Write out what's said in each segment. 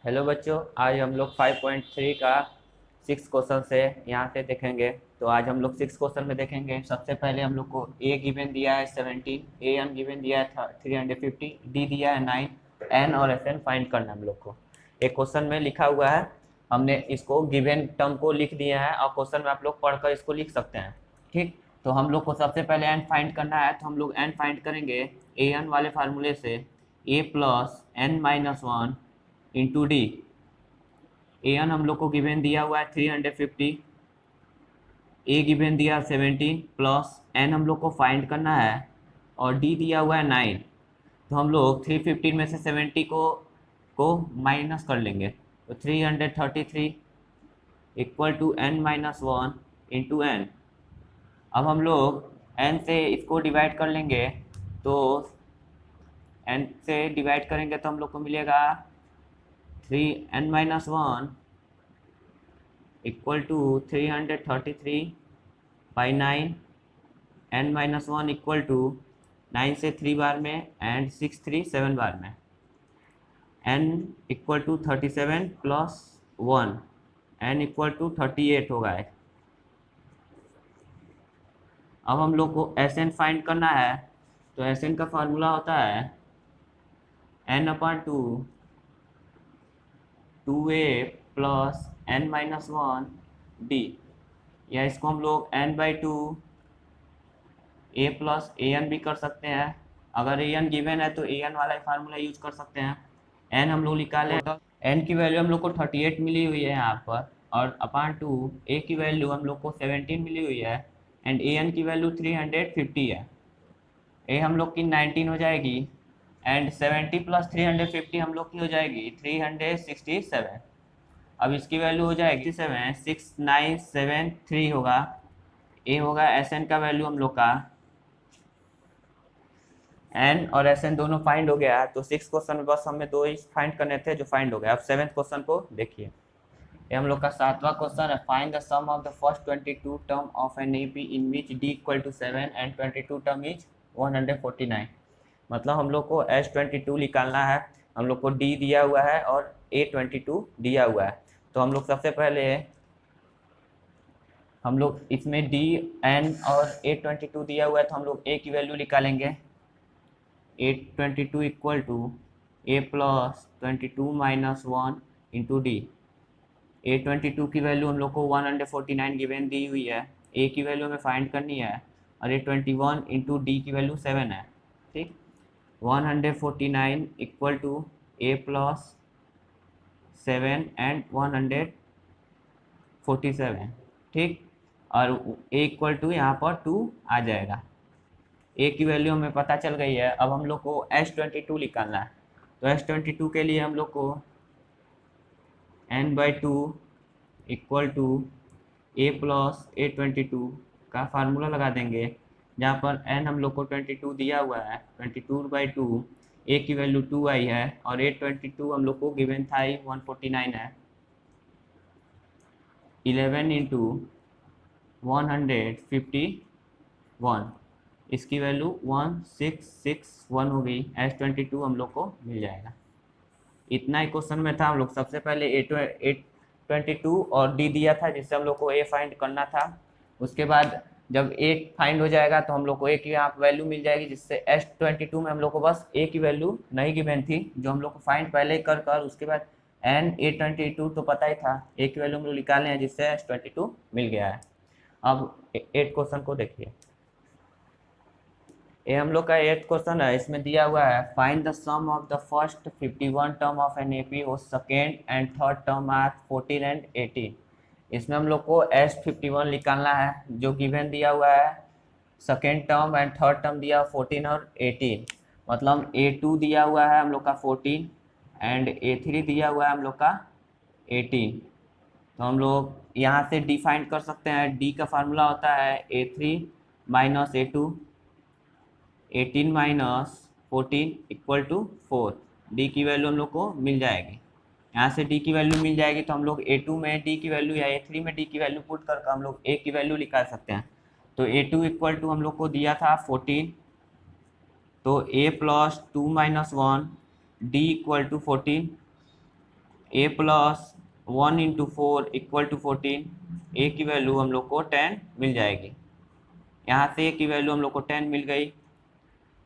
Hello बच्चों, आज हम लोग 5.3 का 6 क्वेश्चन से यहाँ से देखेंगे। तो आज हम लोग 6 क्वेश्चन में देखेंगे। सबसे पहले हम लोग को ए गिवन दिया है 17, ए एन गिवन दिया है 350, डी दिया है 9, एन और एस एन फाइंड करना है हम लोग को। एक क्वेश्चन में लिखा हुआ है, हमने इसको गिवन टर्म को लिख दिया है और क्वेश्चन में आप लोग पढ़कर इसको लिख सकते हैं। ठीक, तो हम लोग को सबसे पहले एन फाइंड करना है। तो हम लोग एन फाइंड करेंगे ए एन वाले फार्मूले से, a plus n minus one into d. A n हम लोग को गिवन दिया हुआ है 350, ए गिवन दिया 17 प्लस एन हम लोग को फाइंड करना है और डी दिया हुआ है 9। तो हम लोग 350 में से 70 को माइनस कर लेंगे, तो 333 equal to n minus one into n. अब हम लोग एन से इसको डिवाइड कर लेंगे, तो एन से डिवाइड करेंगे तो हम लोग को मिलेगा 3n minus one equal to 333 by 9, n minus one equal to 9 से 3 बार में एंड 6 3 7 बार में, n equal to 37 plus 1, n equal to 38 होगा। अब हम लोग को एस एन फाइंड करना है। तो एस एन का फार्मूला होता है n upon two 2a plus n minus one d, या इसको हम लोग n by two a plus a n भी कर सकते हैं। अगर ए एन गिवन है तो ए एन वाला फार्मूला यूज कर सकते हैं। एन हम लोग निकाले, एन की वैल्यू हम लोग को 38 मिली हुई है यहाँ पर, और अपान टू ए की वैल्यू हम लोग को 17 मिली हुई है एंड ए एन की वैल्यू 350 है। ए हम लोग की 19 हो जाएगी एंड 70 प्लस 350 हम लोग की हो जाएगी 367। अब इसकी वैल्यू हो जाएगी 6973 होगा। ए होगा एस एन का वैल्यू हम लोग का, एन और एस एन दोनों फाइंड हो गया है। तो 6 क्वेश्चन में बस हमें 2 ही फाइंड करने थे जो फाइंड हो गया। अब 7th क्वेश्चन को देखिए, ये हम लोग का 7वां क्वेश्चन है। Find the sum of the first 22 term of an AP in which d equal to 7 and 22 term is 149। मतलब हम लोग को S22 निकालना है। हम लोग को D दिया हुआ है और A22 दिया हुआ है। तो हम लोग सबसे पहले हम लोग इसमें D, N और A22 दिया हुआ है, तो हम लोग A की वैल्यू निकालेंगे। A22 equal to A plus 22 minus one into d. A22 की वैल्यू हम लोग को 149 गिवन दी हुई है, A की वैल्यू हमें फाइंड करनी है, और A21 इंटू डी की वैल्यू 7 है। ठीक, 149 equal to a plus 7 and 147। ठीक, और ए इक्वल टू यहाँ पर 2 आ जाएगा। ए की वैल्यू हमें पता चल गई है। अब हम लोग को S22 निकालना है। तो S22 के लिए हम लोग को n/2 equal to a plus A22 का फार्मूला लगा देंगे, जहाँ पर n हम लोग को 22 दिया हुआ है। 22/2 ए की वैल्यू 2 आई है और A22 हम लोग को गिवन था 149 है। 11 इंटू 151, इसकी वैल्यू 1661 हो गई। S22 हम लोग को मिल जाएगा। इतना ही क्वेश्चन में था। हम लोग सबसे पहले A22 और D दिया था, जिससे हम लोग को A फाइंड करना था। उसके बाद जब A फाइंड हो जाएगा तो हम लोग को A की यहाँ वैल्यू मिल जाएगी, जिससे S22 में हम लोग को बस A की वैल्यू नहीं गिवन थी, जो हम लोग को फाइंड पहले ही कर उसके बाद N A22 तो पता ही था, A की वैल्यू हम लोग निकाले हैं, जिससे S22 मिल गया है। अब 8 क्वेश्चन को देखिए। ये हम लोग का 8th क्वेश्चन है। इसमें दिया हुआ है find the sum of the first 51 term of an AP और second and third term are 14 and 18। इसमें हम लोग को S51 निकालना है, जो गिवन दिया हुआ है। Second term and third term दिया 14 और 18। मतलब A2 दिया हुआ है हम लोग का 14 एंड A3 दिया हुआ है हम लोग का 18। तो हम लोग यहाँ से D फाइंड कर सकते हैं। D का फार्मूला होता है A3 minus A2, 18 minus 14 equal to 4। D की वैल्यू हम लोग को मिल जाएगी। यहाँ से डी की वैल्यू मिल जाएगी तो हम लोग A2 में डी की वैल्यू या A3 में डी की वैल्यू पुट करके हम लोग ए की वैल्यू निकाल सकते हैं। तो A2 इक्वल टू हम लोग को दिया था 14, तो A plus 2 minus 1 d equal to 14 a plus 1 × 4 = 14। A की वैल्यू हम लोग को 10 मिल जाएगी। यहाँ से ए की वैल्यू हम लोग को 10 मिल गई।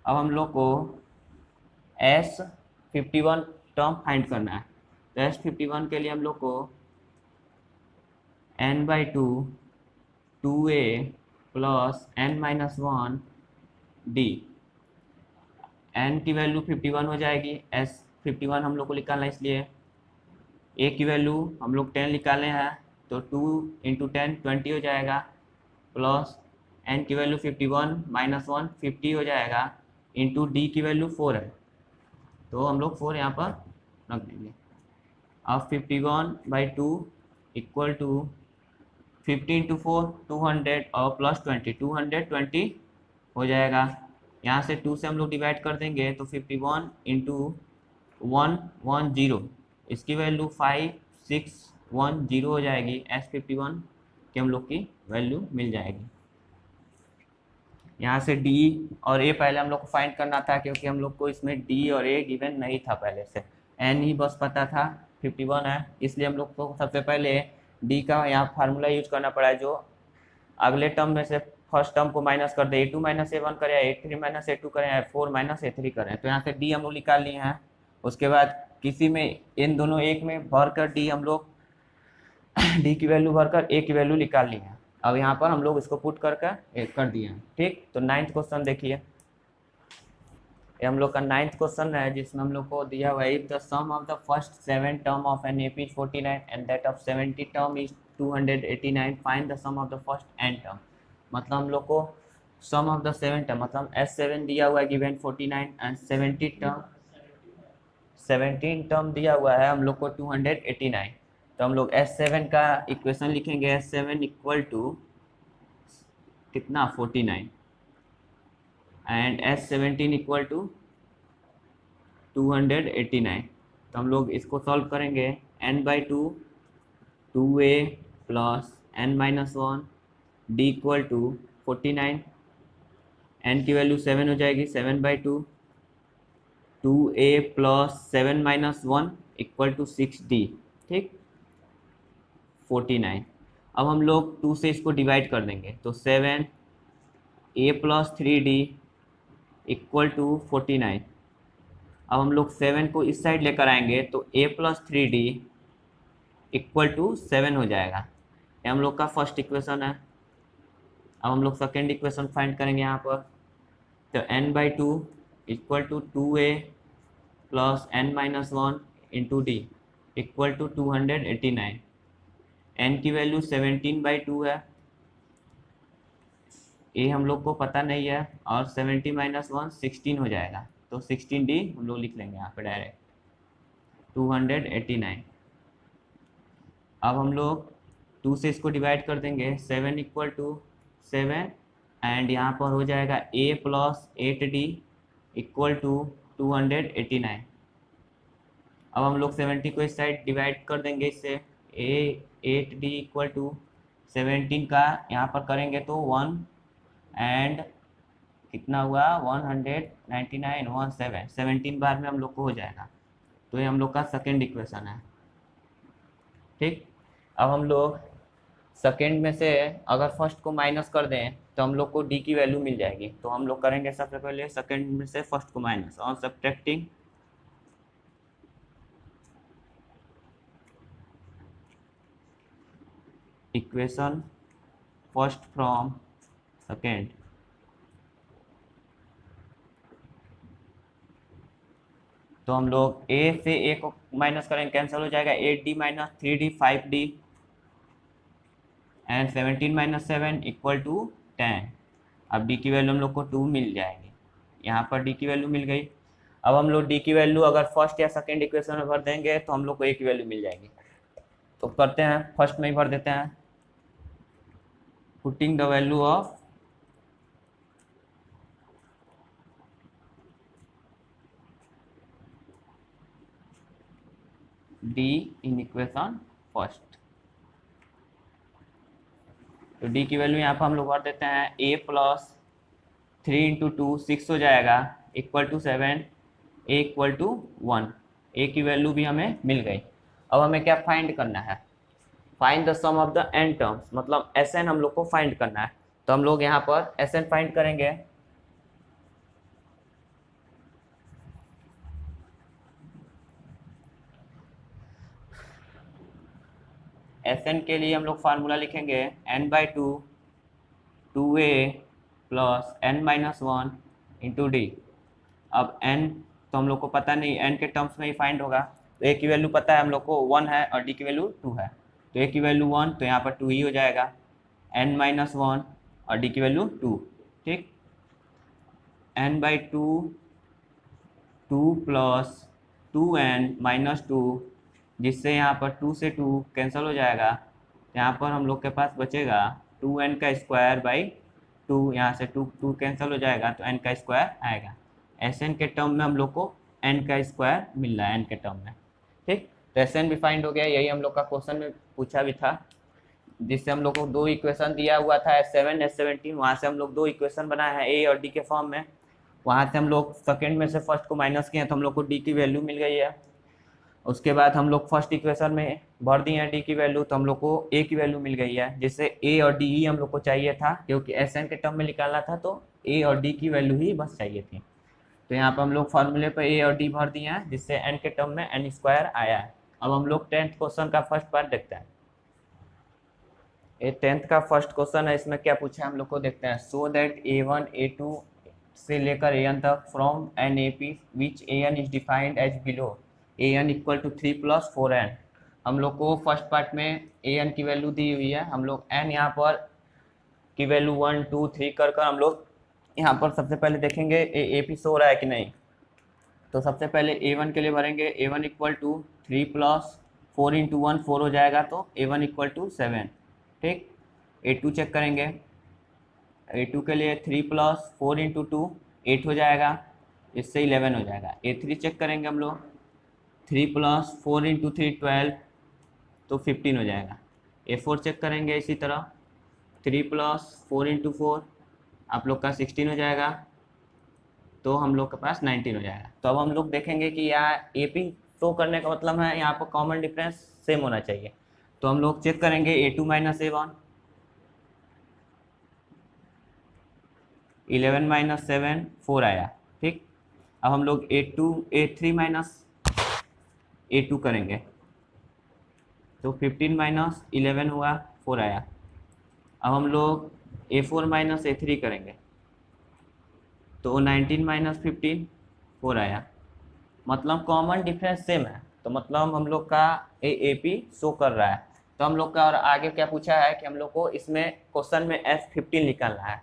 अब हम लोग को S51 टर्म फाइंड करना है। तो S51 के लिए हम लोग को n/2 2a plus n-1 d, n की वैल्यू 51 हो जाएगी। S51 हम लोग को निकालना है, इसलिए a की वैल्यू हम लोग 10 निकाले हैं, तो 2 × 10 20 हो जाएगा, प्लस n की वैल्यू 51 - 1 50 हो जाएगा, इंटू d की वैल्यू 4 है, तो हम लोग 4 यहाँ पर रख देंगे। अब 51/2 = 50 × 4 200 और प्लस 20 220 हो जाएगा। यहाँ से 2 से हम लोग डिवाइड कर देंगे, तो 51 × 110, इसकी वैल्यू 5610 हो जाएगी। S51 की हम लोग की वैल्यू मिल जाएगी। यहाँ से D और A पहले हम लोग को फाइंड करना था, क्योंकि हम लोग को इसमें D और A गिवन नहीं था पहले से, N ही बस पता था, 51 है, इसलिए हम लोग को सबसे पहले D का यहाँ फार्मूला यूज करना पड़ा है, जो अगले टर्म में से फर्स्ट टर्म को माइनस कर दे, a2 - a1 करें, a3 - a2 करें, a4 - a3 करें, तो यहाँ से D हम लोग निकाल लिए हैं। उसके बाद किसी में इन दोनों एक में भरकर D हम लोग D की वैल्यू भरकर A की वैल्यू निकाल ली है। अब यहाँ पर हम लोग इसको पुट कर दिए हैं। ठीक, तो 9th क्वेश्चन देखिए, ये हम लोग का 9th क्वेश्चन है, जिसमें हम लोग को दिया हुआ है, if the sum of the first 7 term of an AP is 49 and that of 70 term is 289, find the sum of the first n term. मतलब हम लोग को सम ऑफ द 7 टर्म, मतलब S7 दिया हुआ है गिवन 49 एंड 17 टर्म दिया हुआ है हम लोग को 289। तो हम लोग S7 का इक्वेशन लिखेंगे, S7 = कितना 49 एंड S17 = 289। तो हम लोग इसको सॉल्व करेंगे, n/2 2a plus n-1 d = 49, n की वैल्यू 7 हो जाएगी, 7/2 2a प्लस 7 - 1 = 6d। ठीक, 49। अब हम लोग 2 से इसको डिवाइड कर देंगे, तो 7 a प्लस 3d = 49। अब हम लोग 7 को इस साइड लेकर आएंगे, तो a प्लस 3d = 7 हो जाएगा। ये हम लोग का फर्स्ट इक्वेशन है। अब हम लोग सेकेंड इक्वेशन फाइंड करेंगे यहाँ पर, तो n/2 = 2a plus n-1 into d = 289। n की वैल्यू 17/2 है, ए हम लोग को पता नहीं है, और 70 - 1 16 हो जाएगा, तो 16d हम लोग लिख लेंगे यहाँ पे डायरेक्ट, 289। अब हम लोग 2 से इसको डिवाइड कर देंगे, 7 = 7 एंड यहाँ पर हो जाएगा a प्लस 8d = 289। अब हम लोग 70 को इस साइड डिवाइड कर देंगे, इससे a 8d = 17 का यहाँ पर करेंगे तो 1 एंड कितना हुआ 199 17 बार में हम लोग को हो जाएगा। तो ये हम लोग का सेकेंड इक्वेशन है। ठीक, अब हम लोग सेकेंड में से अगर फर्स्ट को माइनस कर दें, तो हम लोग को डी की वैल्यू मिल जाएगी। तो हम लोग करेंगे सबसे पहले सेकेंड में से फर्स्ट को माइनस, और subtracting equation first from second, तो हम लोग a से a को माइनस करेंगे, कैंसिल हो जाएगा, 8d - 3d 5d एंड 17 - 7 = 10। अब d की वैल्यू हम लोग को 2 मिल जाएगी, यहाँ पर d की वैल्यू मिल गई। अब हम लोग d की वैल्यू अगर फर्स्ट या सेकेंड इक्वेशन में भर देंगे, तो हम लोग को a की वैल्यू मिल जाएगी। तो करते हैं, फर्स्ट में ही भर देते हैं, putting the value of d in equation first. तो d की वैल्यू यहाँ पर हम लोग भर देते हैं, a प्लस 3 × 2 6 हो जाएगा, = 7, a = 1। a की वैल्यू भी हमें मिल गई। अब हमें क्या फाइंड करना है, find the sum of the n terms, मतलब एस एन हम लोग को फाइंड करना है। तो हम लोग यहाँ पर एस एन फाइंड करेंगे। एस एन के लिए हम लोग फार्मूला लिखेंगे n/2 2a plus n-1 into D. अब n तो हम लोग को पता नहीं, n के टर्म्स में ही फाइंड होगा। तो a की वैल्यू पता है हम लोग को 1 है और d की वैल्यू 2 है। तो a की वैल्यू 1 तो यहाँ पर 2 ही हो जाएगा, n-1 और d की वैल्यू 2। ठीक, n/2 2 प्लस 2n-2, जिससे यहाँ पर 2 से 2 कैंसिल हो जाएगा। यहाँ पर हम लोग के पास बचेगा 2n का स्क्वायर बाई 2, यहाँ से 2 2 कैंसिल हो जाएगा तो n का स्क्वायर आएगा। एस एन के टर्म में हम लोग को n का स्क्वायर मिल रहा है n के टर्म में। ठीक, तो एस एन भी फाइंड हो गया, यही हम लोग का क्वेश्चन में पूछा भी था, जिससे हम लोग को दो इक्वेशन दिया हुआ था S7 S17, वहाँ से हम लोग दो इक्वेशन बनाए हैं ए और डी के फॉर्म में। वहाँ से हम लोग सेकेंड में से फर्स्ट को माइनस किए तो हम लोग को डी की वैल्यू मिल गई है। उसके बाद हम लोग फर्स्ट इक्वेशन में भर दिए हैं डी की वैल्यू, तो हम लोग को ए की वैल्यू मिल गई है, जिससे ए और डी ही हम लोग को चाहिए था, क्योंकि एस एन के टर्म में निकालना था तो ए और डी की वैल्यू ही बस चाहिए थी। तो यहाँ पर हम लोग फार्मूले पर ए और डी भर दिए हैं, जिससे एन के टर्म में एन स्क्वायर आया है। अब हम लोग 10th क्वेश्चन का फर्स्ट पार्ट देखते हैं। ये 10th का फर्स्ट क्वेश्चन है, इसमें क्या पूछा है हम लोग को देखते हैं। सो दैट A1 A2 से लेकर AN तक from an A P which AN is defined as below, AN equal to 3 + 4n। हम लोग को फर्स्ट पार्ट में AN की वैल्यू दी हुई है, हम लोग n यहाँ पर की वैल्यू 1 2 3 कर हम लोग यहाँ पर सबसे पहले देखेंगे ए पी सो रहा है कि नहीं। तो सबसे पहले A1 के लिए भरेंगे, A1 इक्वल टू 3 + 4 × 1 4 हो जाएगा, तो A1 इक्वल टू 7। ठीक, A2 चेक करेंगे, A2 के लिए 3 + 4 × 2 8 हो जाएगा, इससे 11 हो जाएगा। A3 चेक करेंगे हम लोग, 3 + 4 × 3 12, तो 15 हो जाएगा। A4 चेक करेंगे इसी तरह, 3 + 4 × 4 आप लोग का 16 हो जाएगा, तो हम लोग के पास 19 हो जाएगा। तो अब हम लोग देखेंगे कि यहाँ ए पी शो करने का मतलब है यहाँ पर कॉमन डिफरेंस सेम होना चाहिए। तो हम लोग चेक करेंगे A2 - A1, 11 - 7 4 आया। ठीक, अब हम लोग A3 - A2 करेंगे, तो 15 - 11 हुआ 4 आया। अब हम लोग A4 - A3 करेंगे, तो 19 - 15 4 आया। मतलब कॉमन डिफरेंस सेम है, तो मतलब हम लोग का ए पी शो कर रहा है। तो हम लोग का और आगे क्या पूछा है कि हम लोग को इसमें क्वेश्चन में S15 निकालना है।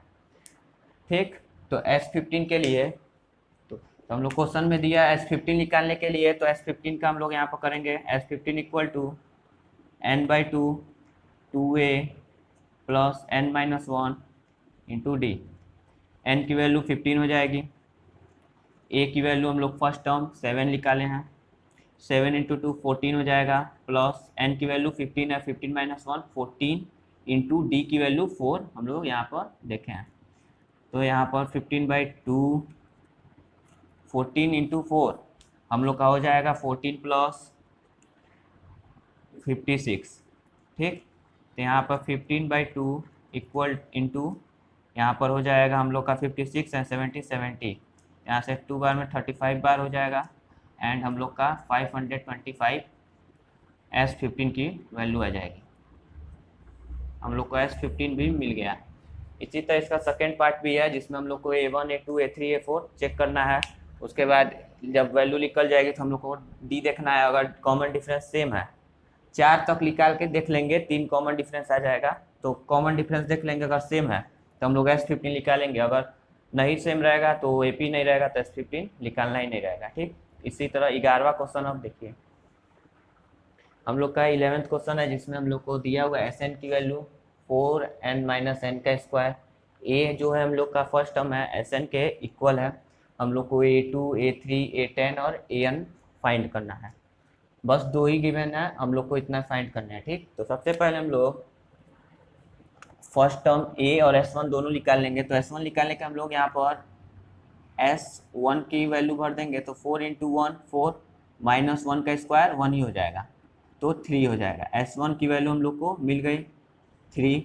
ठीक, तो S15 के लिए तो हम लोग क्वेश्चन में दिया S15 निकालने के लिए, तो S15 का हम लोग यहाँ पर करेंगे S15 equal to n/2 2a plus n-1 into d. n की वैल्यू 15 हो जाएगी, a की वैल्यू हम लोग फर्स्ट टर्म 7 निकाले हैं, 7 × 2 14 हो जाएगा, प्लस n की वैल्यू 15 है, 15 - 1 14 इंटू डी की वैल्यू 4 हम लोग यहाँ पर देखे हैं। तो यहाँ पर 15/2 14 × 4 हम लोग का हो जाएगा 14 + 56। ठीक, तो यहाँ पर 15/2 इक्वल इंटू यहाँ पर हो जाएगा हम लोग का 56 है 70 70, यहाँ से 2 बार में 35 बार हो जाएगा, एंड हम लोग का 525 S15 की वैल्यू आ जाएगी। हम लोग को S15 भी मिल गया। इसी तरह इसका सेकेंड पार्ट भी है, जिसमें हम लोग को A1 A2 A3 A4 check करना है। उसके बाद जब वैल्यू निकल जाएगी तो हम लोग को डी देखना है, अगर कॉमन डिफरेंस सेम है 4 तक निकाल के देख लेंगे, 3 कॉमन डिफरेंस आ जाएगा, तो कॉमन डिफरेंस देख लेंगे, अगर सेम है तो हम लोग S15 निकालेंगे, अगर नहीं सेम रहेगा तो AP नहीं रहेगा तो S15 निकालना ही नहीं रहेगा। ठीक, इसी तरह 11वां क्वेश्चन अब देखिए, हम लोग का 11th क्वेश्चन है, जिसमें हम लोग को दिया हुआ SN की वैल्यू 4n - n का स्क्वायर। ए जो है हम लोग का फर्स्ट टर्म है SN के इक्वल है, हम लोग को A2 A3 A10 और AN फाइंड करना है। बस दो ही गिवन है, हम लोग को इतना फाइंड करना है। ठीक, तो सबसे पहले हम लोग फर्स्ट टर्म A और S1 दोनों निकाल लेंगे। तो S1 निकालने के हम लोग यहाँ पर S1 की वैल्यू भर देंगे, तो 4 × 1 4 - 1 का स्क्वायर 1 ही हो जाएगा। तो 3 हो जाएगा। S1 की वैल्यू हम लोग को मिल गई 3।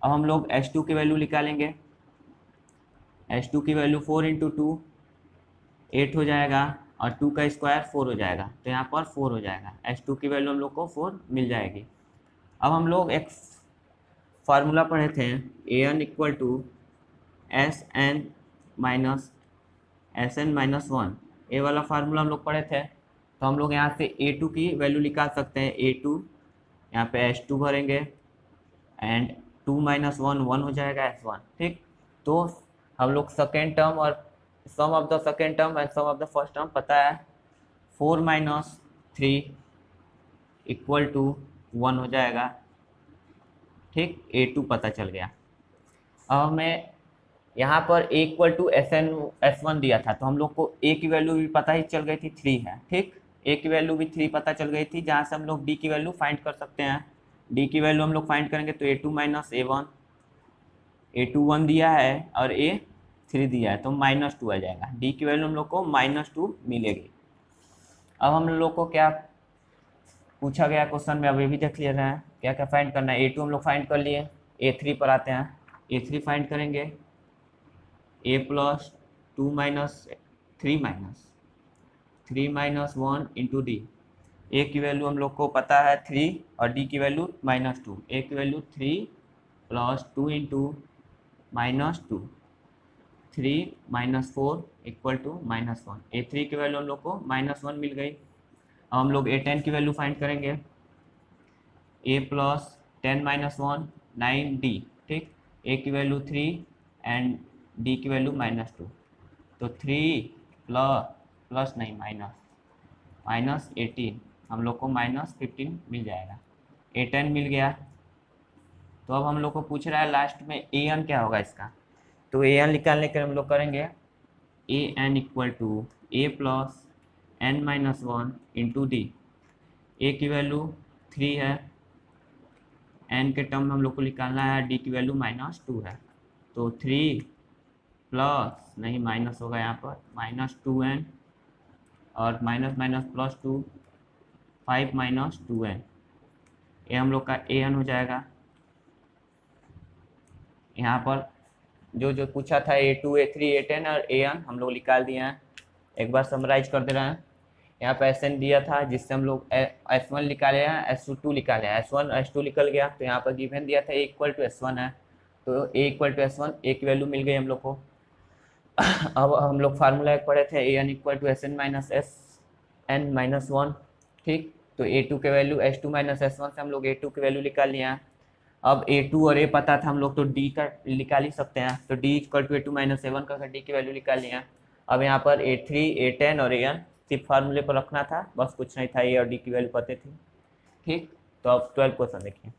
अब हम लोग S2 की वैल्यू निकालेंगे। S2 की वैल्यू 4 इंटू 2 8 हो जाएगा, और 2 का स्क्वायर 4 हो जाएगा, तो यहाँ पर 4 हो जाएगा। S2 की वैल्यू हम लोग को 4 मिल जाएगी। अब हम लोग एक फार्मूला पढ़े थे, an equal to S n minus 1, ये वाला फार्मूला हम लोग पढ़े थे। तो हम लोग यहाँ से a2 की वैल्यू निकाल सकते हैं। a2 यहाँ पे S2 भरेंगे, एंड 2 माइनस 1 1 हो जाएगा S1। ठीक, तो हम लोग सेकेंड टर्म और sum of the second term and sum of the first term पता है। 4 माइनस 3 इक्वल टू 1 हो जाएगा। ठीक, a2 पता चल गया। अब हमें यहाँ पर a इक्वल टू S1 दिया था, तो हम लोग को a की वैल्यू भी पता ही चल गई थी 3 है। ठीक, a की वैल्यू भी 3 पता चल गई थी, जहाँ से हम लोग d की वैल्यू फाइंड कर सकते हैं। d की वैल्यू हम लोग फाइंड करेंगे तो a2 माइनस a1, a2 1 दिया है और a 3 दिया है, तो -2 आ जाएगा। d की वैल्यू हम लोग को -2 मिलेगी। अब हम लोग को क्या पूछा गया क्वेश्चन में, अभी भी देख ले रहे हैं क्या क्या फाइंड करना है। a2 हम लोग फाइंड कर लिए, a3 पर आते हैं। a3 फाइंड करेंगे, a plus 2 minus 3 minus 1 into d. A की वैल्यू हम लोग को पता है 3 और डी की वैल्यू -2। ए की value 3 plus 2 into -2, 3 minus 4 equal to -1। a3 की वैल्यू हम लोग को -1 मिल गई। अब हम लोग a10 की वैल्यू फाइंड करेंगे, a प्लस 10 माइनस 1 9d। ठीक, a की वैल्यू 3 एंड d की वैल्यू -2, तो 3 प्लस नहीं माइनस 18, हम लोग को -15 मिल जाएगा। a10 मिल गया। तो अब हम लोग को पूछ रहा है लास्ट में an क्या होगा इसका, तो an निकालने के हम लोग करेंगे an equal to a plus n minus 1 into d. A की वैल्यू 3 है, n के टर्म में हम लोग को निकालना है, d की वैल्यू -2 है, तो 3 प्लस नहीं माइनस होगा यहाँ पर -2n, और minus minus plus 2 5 minus 2n, ये हम लोग का an हो जाएगा। यहाँ पर जो जो पूछा था a2 a3 a10 और an हम लोग निकाल दिए हैं। एक बार समराइज कर दे रहे हैं। यहाँ पे Sn दिया था, जिससे हम लोग S1 निकाले हैं, S2 निकाले हैं, S1 S2 निकल गया। तो यहाँ पर गिवन दिया था a इक्वल टू S1 है, तो a equal to S1, a की वैल्यू मिल गई हम लोग को। अब हम लोग फार्मूला एक पढ़े थे, an equal to Sn minus Sn minus 1। ठीक, तो a2 के वैल्यू S2 माइनस S1 से हम लोग a2 की वैल्यू निकाल लिया। अब a2 और a पता था हम लोग, तो d का निकाल ही सकते हैं, तो d equal to a2 minus a1 का d की वैल्यू निकाल लिया। अब यहाँ पर a3 a10 और an सिर्फ फार्मूले पर रखना था, बस कुछ नहीं था, a और d की वैल्यू पते थी। ठीक, तो अब 12 क्वेश्चन देखिए।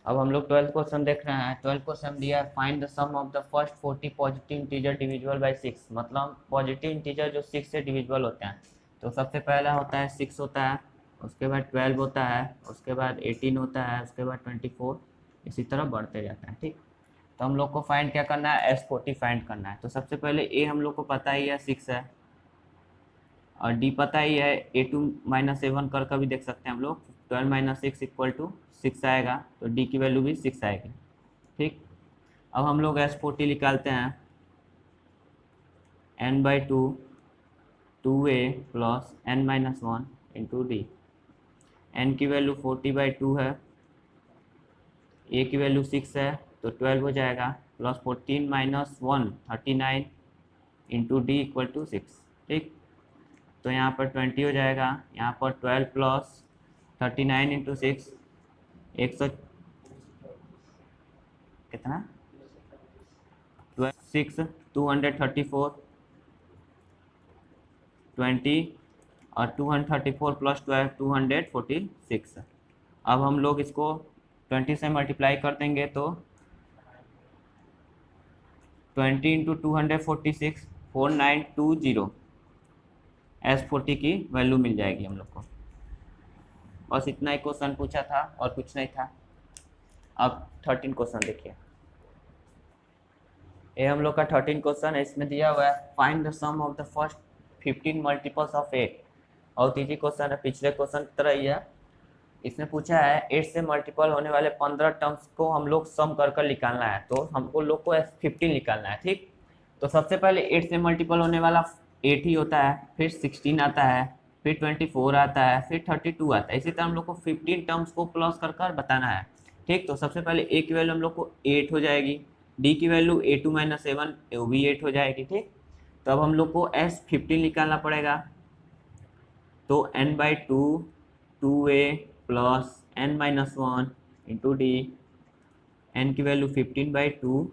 अब हम लोग 12 क्वेश्चन देख रहे हैं। 12 क्वेश्चन दिया है, find the sum of the first 40 positive integer divisible by 6, मतलब पॉजिटिव इंटीजर जो 6 से डिविजिबल होते हैं। तो सबसे पहला होता है 6 होता है, उसके बाद 12 होता है, उसके बाद 18 होता है, उसके बाद 24, इसी तरह बढ़ते जाता है। ठीक, तो हम लोग को फाइंड क्या करना है, S40 फाइंड करना है। तो सबसे पहले a हम लोग को पता ही है 6 है, और d पता ही है, a2 माइनस a1 कर भी देख सकते हैं हम लोग। 12 माइनस 6 इक्वल टू 6 आएगा, तो d की वैल्यू भी 6 आएगी। ठीक, अब हम लोग S40 निकालते हैं, n/2 2a plus n minus 1 into d. n की वैल्यू 40/2 है, a की वैल्यू 6 है, तो 12 हो जाएगा, plus 14 minus 1 39 into d equal to 6। ठीक, तो यहाँ पर 20 हो जाएगा, यहाँ पर 12 प्लस 39 इंटू 6 100 कितना 6 234 20 और 234 प्लस 12 246। अब हम लोग इसको 20 से मल्टीप्लाई कर देंगे, तो 20 इंटू 246 4920 S40 की वैल्यू मिल जाएगी हम लोग को। बस इतना ही क्वेश्चन पूछा था और कुछ नहीं था। अब 13 क्वेश्चन देखिए, ये हम लोग का 13 क्वेश्चन है। इसमें दिया हुआ है, find the sum of the first 15 multiples of 8। और तीसरी क्वेश्चन है, पिछले क्वेश्चन की तरह ही है, इसमें पूछा है 8 से मल्टीपल होने वाले 15 टर्म्स को हम लोग सम कर कर निकालना है, तो हमको लोग को 15 निकालना है। ठीक, तो सबसे पहले 8 से मल्टीपल होने वाला 8 ही होता है, फिर 16 आता है, फिर 24 आता है, फिर 32 आता है। इसी तरह हम लोग को 15 टर्म्स को प्लस कर कर बताना है। ठीक, तो सबसे पहले ए की वैल्यू हम लोग को 8 हो जाएगी, डी की वैल्यू A2 - 7 वो भी 8 हो जाएगी। ठीक, तो अब हम लोग को S15 निकालना पड़ेगा, तो n/2 2a plus n-1 into d, n की वैल्यू 15/2,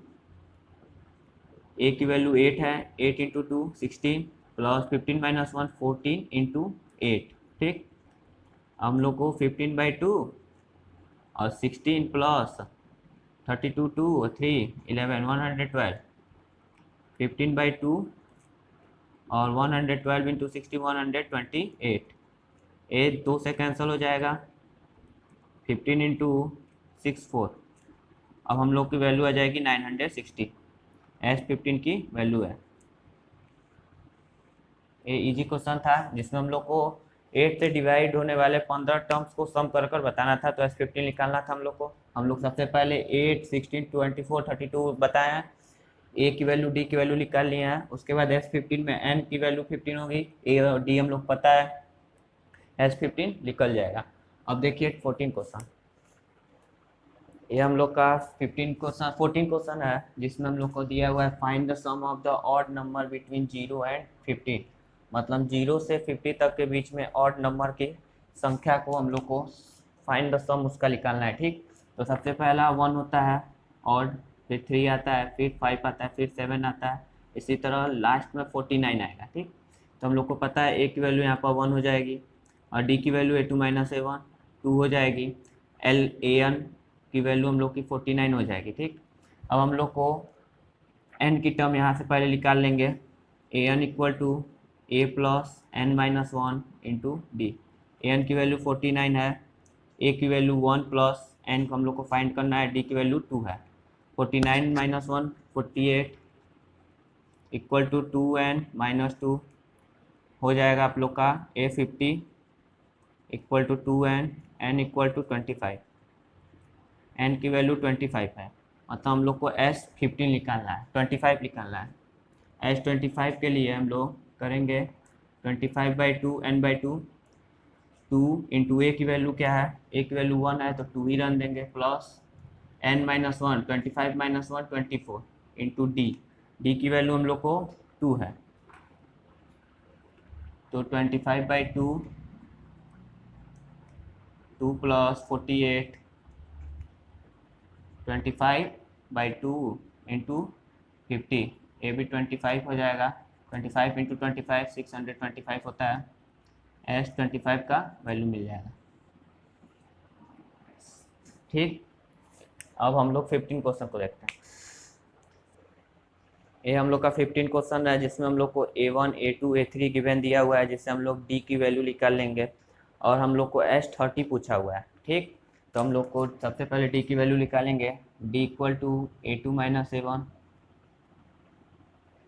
a की वैल्यू 8 है, 8 इंटू 2 16 प्लस 15 - 1 14 इंटू 8। ठीक, हम लोग को 15/2 और 16 प्लस 32 2 3 11 112, 15/2 और 112 इंटू 60 128, 8 2 से कैंसिल हो जाएगा, 15 इंटू 6 4। अब हम लोग की वैल्यू आ जाएगी 960, S15 की वैल्यू है। ये इजी क्वेश्चन था जिसमें हम लोग को 8 से डिवाइड होने वाले 15 टर्म्स को सम कर कर बताना था, तो S15 निकालना था हम लोग को। हम लोग सबसे पहले 8 16 24 32 बताए हैं, ए की वैल्यू डी की वैल्यू निकाल लिए हैं। उसके बाद S15 में n की वैल्यू 15 होगी, ए और डी हम लोग पता है, S15 निकल जाएगा। अब देखिए 14 क्वेश्चन, ये हम लोग का 14 क्वेश्चन है जिसमें हम लोग को दिया हुआ है find the sum of the odd number between 0 and 15। मतलब 0 से 50 तक के बीच में ऑड नंबर की संख्या को हम लोग को फाइंड द सम उसका निकालना है। ठीक, तो सबसे पहला 1 होता है ऑड, फिर 3 आता है, फिर 5 आता है, फिर 7 आता है, इसी तरह लास्ट में 49 आएगा। ठीक, तो हम लोग को पता है ए की वैल्यू यहाँ पर 1 हो जाएगी और डी की वैल्यू A2 - A1 2 हो जाएगी, LAN की वैल्यू हम लोग की 49 हो जाएगी। ठीक, अब हम लोग को n की टर्म यहाँ से पहले निकाल लेंगे, an equal to a plus n-1 into d. an की वैल्यू 49 है, a की वैल्यू 1 प्लस n को हम लोग को फाइंड करना है, d की वैल्यू 2 है। 49 - 1 48 इक्वल टू 2n - 2 हो जाएगा आप लोग का a50 equal to 2n, n equal to 25, n की वैल्यू 25 है। मतलब हम लोग को S15 निकालना है, 25 निकालना है। S25 के लिए हम लोग करेंगे 25/2 n/2, 2 इंटू ए की वैल्यू क्या है, ए की वैल्यू 1 है तो 2 ही रन देंगे, plus n-1 25 - 1 24 into D, D की वैल्यू हम लोग को 2 है, तो 25/2 2 प्लस 48 25/2 इंटू 50, ए भी 25 हो जाएगा, 25 इंटू 25 625 होता है, S25 का वैल्यू मिल जाएगा। ठीक, अब हम लोग 15 क्वेश्चन को देखते हैं। ये हम लोग का 15 क्वेश्चन है जिसमें हम लोग को A1 A2 A3 गिवन दिया हुआ है, जिससे हम लोग D की वैल्यू निकाल लेंगे और हम लोग को S30 पूछा हुआ है। ठीक, तो हम लोग को सबसे पहले D की वैल्यू निकालेंगे, D equal to A2 - A1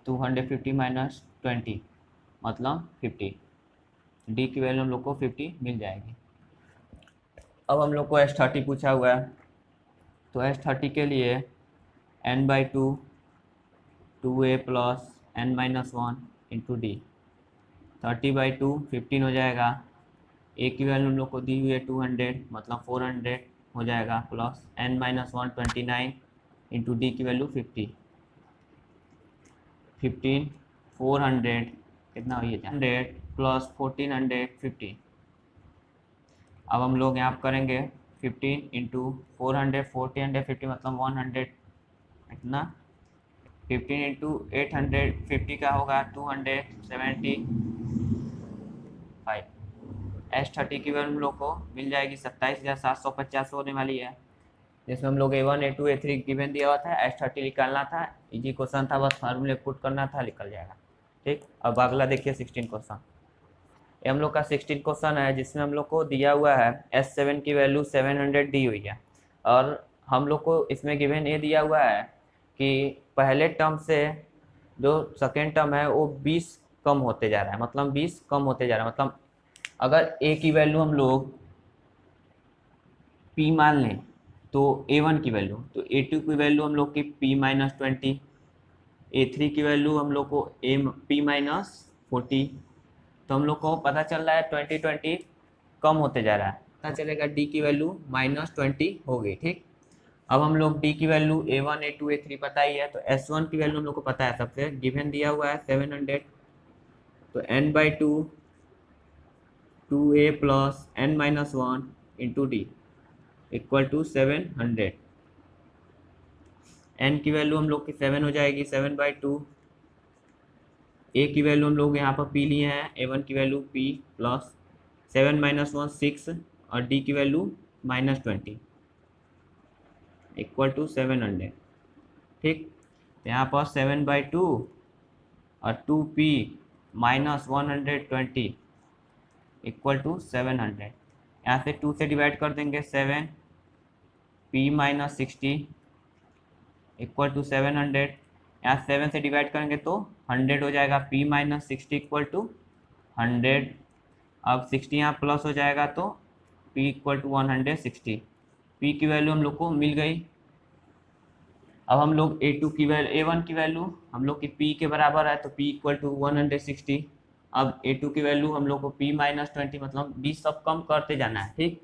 250 - 20 मतलब 50, D की वैल्यू हम लोग को 50 मिल जाएगी। अब हम लोग को S30 पूछा हुआ है, तो S30 के लिए n/2 2a plus n-1 into D, 30/2 15 हो जाएगा, ए की वैल्यू हम लोग को दी हुई है 200 मतलब 400 हो जाएगा, प्लस n-1 29 इंटू डी की वैल्यू 50, 15 400 कितना हुई है 100 प्लस 1450। अब हम लोग यहाँ पर करेंगे 15 इंटू 400 1450 मतलब 100 इतना, 15 इंटू 850 का होगा 275। S30 की वैल्यू हम लोग को मिल जाएगी 27,750 होने वाली है, जिसमें हम लोग A1 A2 A3 गिवन दिया हुआ था, S30 निकालना था। इजी क्वेश्चन था, बस फार्मूले पुट करना था, निकल जाएगा। ठीक, अब अगला देखिए 16 क्वेश्चन। ये हम लोग का 16 क्वेश्चन है जिसमें हम लोग को दिया हुआ है S7 की वैल्यू 700 दी हुई है और हम लोग को इसमें गिवन ये दिया हुआ है कि पहले टर्म से जो सेकेंड टर्म है वो 20 कम होते जा रहा है, मतलब 20 कम होते जा रहा है। मतलब अगर ए की वैल्यू हम लोग P मान लें तो A1 की वैल्यू, तो A2 की वैल्यू हम लोग की P-20, A3 की वैल्यू हम लोग को P-40। तो हम लोग को पता चल रहा है 20 कम होते जा रहा है, पता चलेगा D की वैल्यू -20 हो गई। ठीक, अब हम लोग D की वैल्यू A1 A2 A3 पता ही है, तो S1 की वैल्यू हम लोग को पता है, सबसे गिवन दिया हुआ है 700, तो n/2 2a plus n-1 into D equal to 700। n की वैल्यू हम लोग की 7 हो जाएगी, 7/2। a की वैल्यू हम लोग यहाँ पर p लिए हैं, a1 की वैल्यू p प्लस 7 - 1 6 और d की वैल्यू -20 इक्वल टू 700। ठीक, तो यहाँ पर 7/2 और 2p -120 इक्वल टू 700। यहाँ से 2 से डिवाइड कर देंगे, 7 p -60 इक्वल टू 700। यहाँ 7 से डिवाइड करेंगे तो 100 हो जाएगा, p -60 इक्वल टू 100। अब 60 यहाँ प्लस हो जाएगा तो p इक्वल टू 160। p की वैल्यू हम लोग को मिल गई। अब हम लोग A2 की वैल्यू A1 की वैल्यू हम लोग की p के बराबर है, तो p इक्वल टू 160। अब A2 की वैल्यू हम लोग को p -20, मतलब 20 सब कम करते जाना है। ठीक,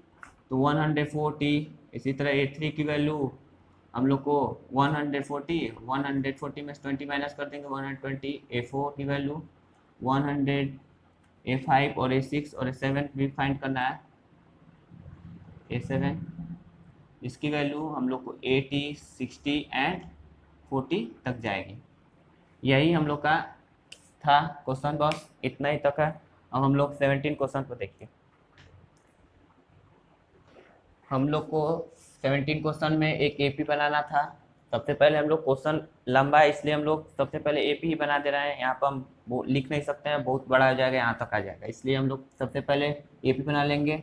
तो 140। इसी तरह A3 की वैल्यू हम लोग को 140 में से 20 माइनस कर देंगे, 120। A4 की वैल्यू 100, A5 और A6 और A7 भी फाइंड करना है। A7 इसकी वैल्यू हम लोग को 80, 60 एंड 40 तक जाएगी। यही हम लोग का था क्वेश्चन, बस इतना ही तक है। अब हम लोग 17 क्वेश्चन को देखते हैं। हम लोग को 17 क्वेश्चन में एक एपी बनाना था। सबसे पहले हम लोग क्वेश्चन लंबा है इसलिए हम लोग सबसे पहले एपी ही बना दे रहे हैं। यहाँ पर हम वो लिख नहीं सकते हैं, बहुत बड़ा हो जाएगा, यहाँ तक आ जाएगा, इसलिए हम लोग सबसे पहले एपी बना लेंगे।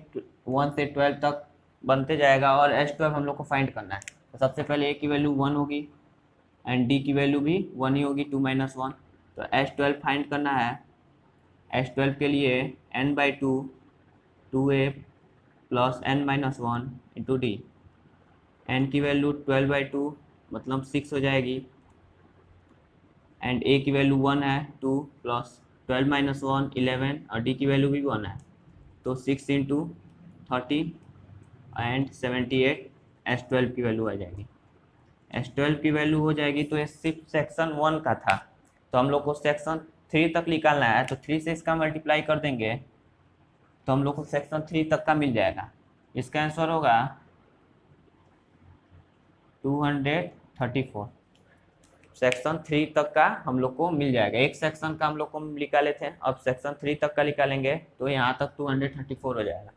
1 से 12 तक बनते जाएगा और S12 हम लोग को फाइंड करना है। तो सबसे पहले ए की वैल्यू 1 होगी एंड डी की वैल्यू भी 1 ही होगी, 2 - 1। तो S12 फाइंड करना है। S12 के लिए n/2 2a plus n-1 into d. N की वैल्यू 12/2 मतलब 6 हो जाएगी एंड ए की वैल्यू 1 है, 2 प्लस 12 - 1 11 और डी की वैल्यू भी 1 है, तो 6 × 30 एंड 78 S12 की वैल्यू आ जाएगी। S12 की वैल्यू हो जाएगी, तो ये सिर्फ सेक्शन 1 का था, तो हम लोग को सेक्शन 3 तक निकालना है। तो 3 से इसका मल्टीप्लाई कर देंगे तो हम लोग को सेक्शन 3 तक का मिल जाएगा। इसका आंसर होगा 234। सेक्शन 3 तक का हम लोग को मिल जाएगा। एक सेक्शन का हम लोग को निकाले थे, अब सेक्शन 3 तक का निकालेंगे तो यहाँ तक 234 हो जाएगा।